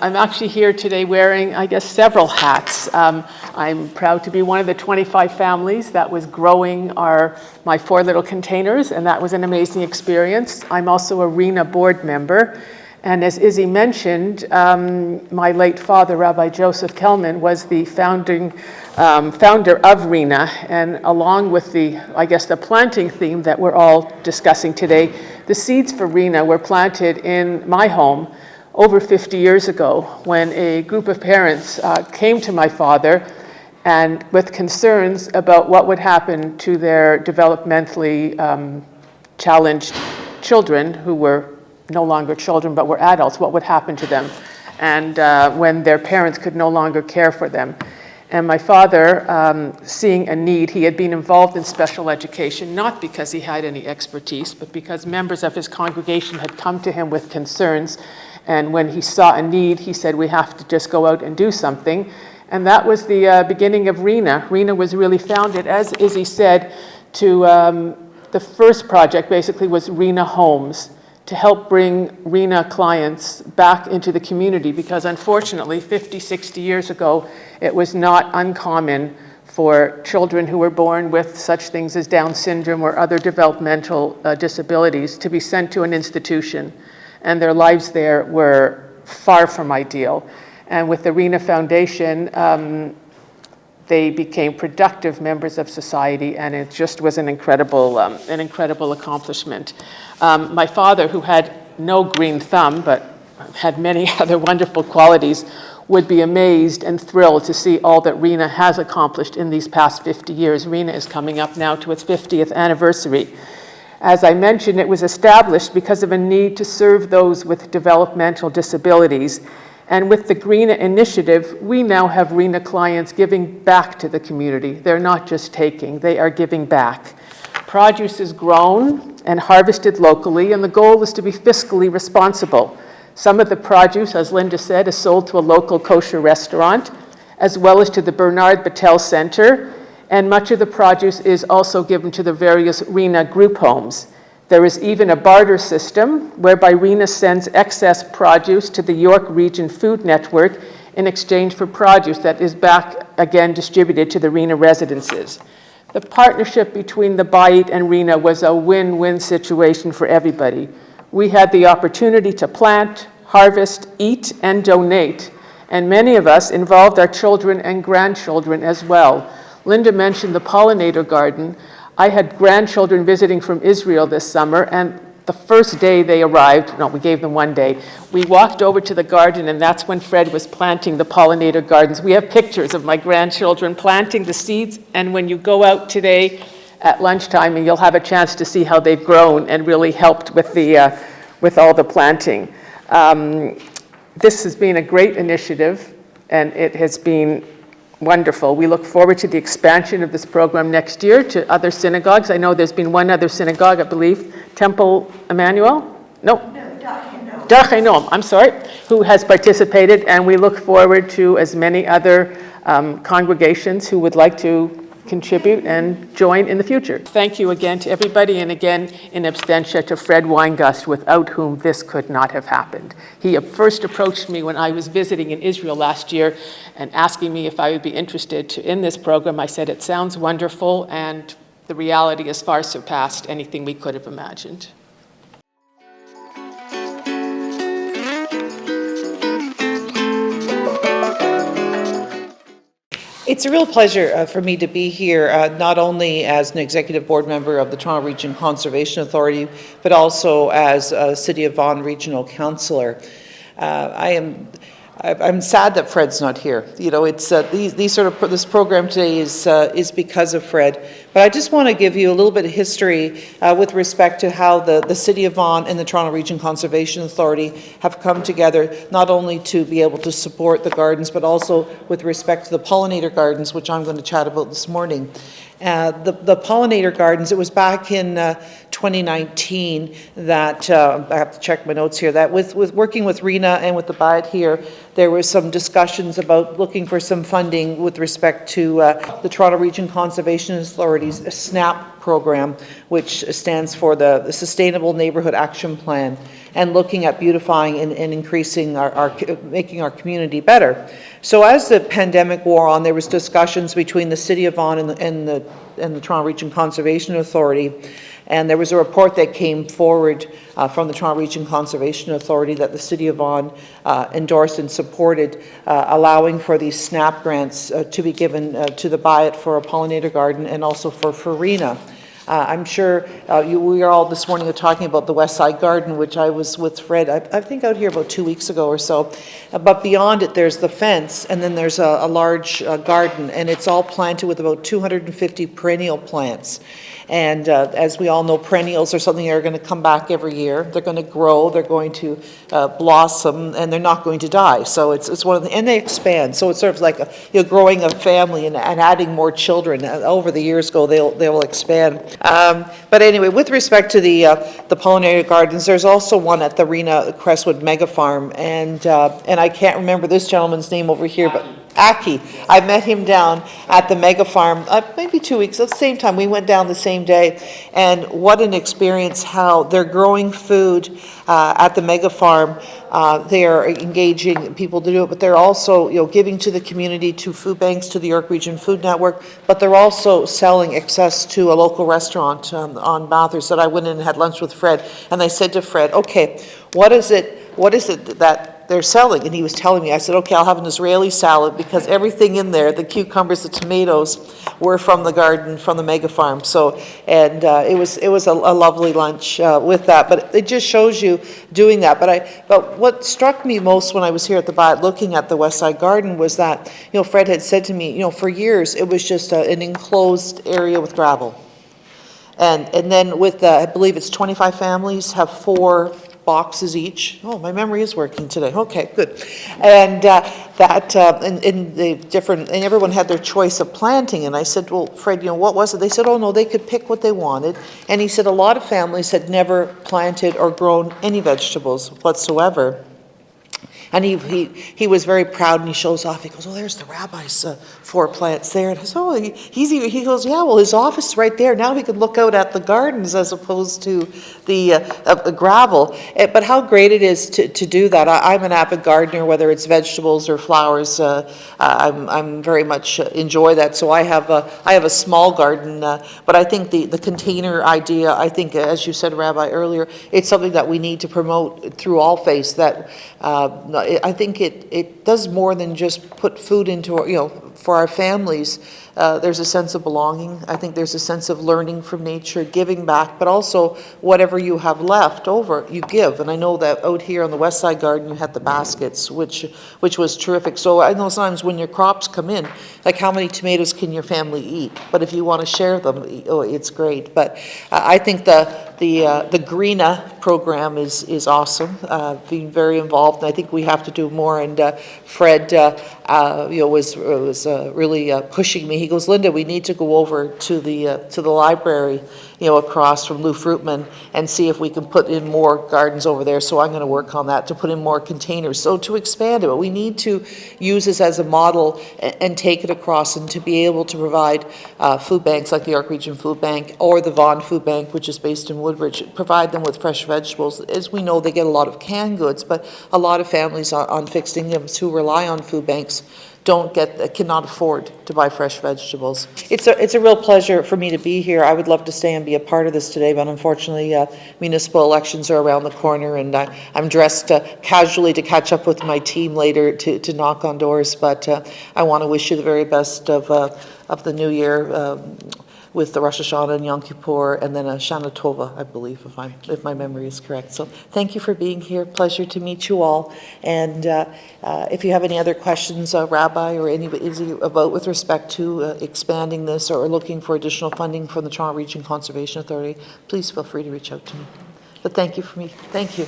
I'm actually here today wearing, I guess, several hats. I'm proud to be one of the 25 families that was growing my 4 little containers, and that was an amazing experience. I'm also a Reena board member, and as Izzy mentioned, my late father, Rabbi Joseph Kelman, was the founder of Reena, and along with the planting theme that we're all discussing today, the seeds for Reena were planted in my home over 50 years ago when a group of parents came to my father and with concerns about what would happen to their developmentally challenged children who were no longer children but were adults, what would happen to them, and when their parents could no longer care for them. And my father, seeing a need, he had been involved in special education, not because he had any expertise, but because members of his congregation had come to him with concerns. And when he saw a need, he said, we have to just go out and do something. And that was the beginning of Reena. Reena was really founded, as Izzy said, the first project basically was Reena Homes, to help bring Reena clients back into the community, because unfortunately 50, 60 years ago, it was not uncommon for children who were born with such things as Down syndrome or other developmental disabilities to be sent to an institution. And their lives there were far from ideal. And with the Reena Foundation, they became productive members of society, and it just was an incredible accomplishment. My father, who had no green thumb, but had many other wonderful qualities, would be amazed and thrilled to see all that Reena has accomplished in these past 50 years. Reena is coming up now to its 50th anniversary. As I mentioned, it was established because of a need to serve those with developmental disabilities. And with the Reena initiative, we now have Reena clients giving back to the community. They're not just taking, they are giving back. Produce is grown and harvested locally, and the goal is to be fiscally responsible. Some of the produce, as Linda said, is sold to a local kosher restaurant, as well as to the Bernard Battelle Center, and much of the produce is also given to the various Reena group homes. There is even a barter system whereby Reena sends excess produce to the York Region Food Network in exchange for produce that is back again distributed to the Reena residences. The partnership between the Bayit and Reena was a win-win situation for everybody. We had the opportunity to plant, harvest, eat, and donate, and many of us involved our children and grandchildren as well. Linda mentioned the pollinator garden. I had grandchildren visiting from Israel this summer, and the first day they arrived, we gave them one day, we walked over to the garden, and that's when Fred was planting the pollinator gardens. We have pictures of my grandchildren planting the seeds, and when you go out today at lunchtime, and you'll have a chance to see how they've grown and really helped with all the planting. This has been a great initiative, and it has been wonderful. We look forward to the expansion of this program next year to other synagogues. I know there's been one other synagogue, I believe, Temple Emmanuel? No, Dar Chainom, I'm sorry, who has participated, and we look forward to as many other congregations who would like to contribute and join in the future. Thank you again to everybody, and again in absentia to Fred Weingast, without whom this could not have happened. He first approached me when I was visiting in Israel last year and asking me if I would be interested in this program. I said, it sounds wonderful, and the reality has far surpassed anything we could have imagined. It's a real pleasure for me to be here, not only as an executive board member of the Toronto Region Conservation Authority, but also as a City of Vaughan Regional Councillor. I'm sad that Fred's not here. You know, it's this program today is because of Fred. But I just want to give you a little bit of history with respect to how the City of Vaughan and the Toronto Region Conservation Authority have come together, not only to be able to support the gardens, but also with respect to the pollinator gardens, which I'm going to chat about this morning. The pollinator gardens, it was back in 2019 that, I have to check my notes here, that with working with Reena and with the Bayit here, there were some discussions about looking for some funding with respect to the Toronto Region Conservation Authority's SNAP program, which stands for the Sustainable Neighborhood Action Plan, and looking at beautifying and increasing making our community better. So as the pandemic wore on, there was discussions between the City of Vaughan and the Toronto Region Conservation Authority. And there was a report that came forward from the Toronto Region Conservation Authority that the City of Vaughan endorsed and supported, allowing for these SNAP grants to be given to the Buy It for a Pollinator Garden and also for Reena. I'm sure we are all this morning talking about the West Side Garden, which I was with Fred, I think out here about 2 weeks ago or so. But beyond it, there's the fence, and then there's a large garden, and it's all planted with about 250 perennial plants. And as we all know, perennials are something that are going to come back every year. They're going to grow, they're going to blossom, and they're not going to die. So it's one of the, and they expand. So it's sort of like growing a family and adding more children. Over the years they will expand. But anyway, with respect to the pollinator gardens, there's also one at the Reena Crestwood Mega Farm, and I can't remember this gentleman's name over here, but Aki. I met him down at the Mega Farm maybe 2 weeks at the same time. We went down the same day, and what an experience! How they're growing food at the Mega Farm. They are engaging people to do it, but they're also giving to the community, to food banks, to the York Region Food Network. But they're also selling access to a local restaurant on Bathurst that I went in and had lunch with Fred, and I said to Fred, "Okay, what is it that they're selling?" And he was telling me. I said, "Okay, I'll have an Israeli salad," because everything in there, the cucumbers, the tomatoes, were from the garden, from the Mega Farm. So, and it was a lovely lunch with that. But it just shows you doing that. But what struck me most when I was here at the BIOT looking at the West Side Garden was that Fred had said to me, for years it was just an enclosed area with gravel, and then with I believe it's 25 families have 4 boxes each. Oh, my memory is working today. Okay, good. And in the different, and everyone had their choice of planting. And I said, "Well, Fred, what was it?" They said, "Oh no, they could pick what they wanted." And he said a lot of families had never planted or grown any vegetables whatsoever. And he was very proud, and he shows off. He goes, "Oh, there's the rabbi's 4 plants there." And I said, "Oh," he goes, "Yeah, well, his office is right there. Now he can look out at the gardens as opposed to the gravel." But how great it is to do that. I'm an avid gardener, whether it's vegetables or flowers. I'm very much enjoy that. So I have a small garden, but I think the container idea, I think, as you said, Rabbi, earlier, it's something that we need to promote through all faiths. That I think it does more than just put food into, for our families. There's a sense of belonging. I think there's a sense of learning from nature, giving back, but also whatever you have left over, you give. And I know that out here on the West Side Garden, you had the baskets, which was terrific. So I know sometimes when your crops come in, like how many tomatoes can your family eat? But if you want to share them, it's great. But I think the Reena program is awesome. Being very involved, and I think we have to do more. And Fred, was really pushing me. He goes, "Linda, we need to go over to the library, across from Lou Fruitman, and see if we can put in more gardens over there." So I'm going to work on that to put in more containers. So to expand it, but we need to use this as a model and take it across, and to be able to provide food banks like the York Region Food Bank or the Vaughan Food Bank, which is based in Woodbridge, provide them with fresh vegetables. As we know, they get a lot of canned goods, but a lot of families on fixed incomes who rely on food banks cannot afford to buy fresh vegetables. It's a real pleasure for me to be here. I would love to stay and be a part of this today, but unfortunately municipal elections are around the corner, and I'm dressed casually to catch up with my team later to knock on doors. But I want to wish you the very best of the new year, with the Rosh Hashanah and Yom Kippur, and then a Shana Tova, I believe, if my memory is correct. So thank you for being here. Pleasure to meet you all. And if you have any other questions, Rabbi, or anybody about with respect to expanding this or looking for additional funding from the Toronto Region Conservation Authority, please feel free to reach out to me. But thank you for me. Thank you.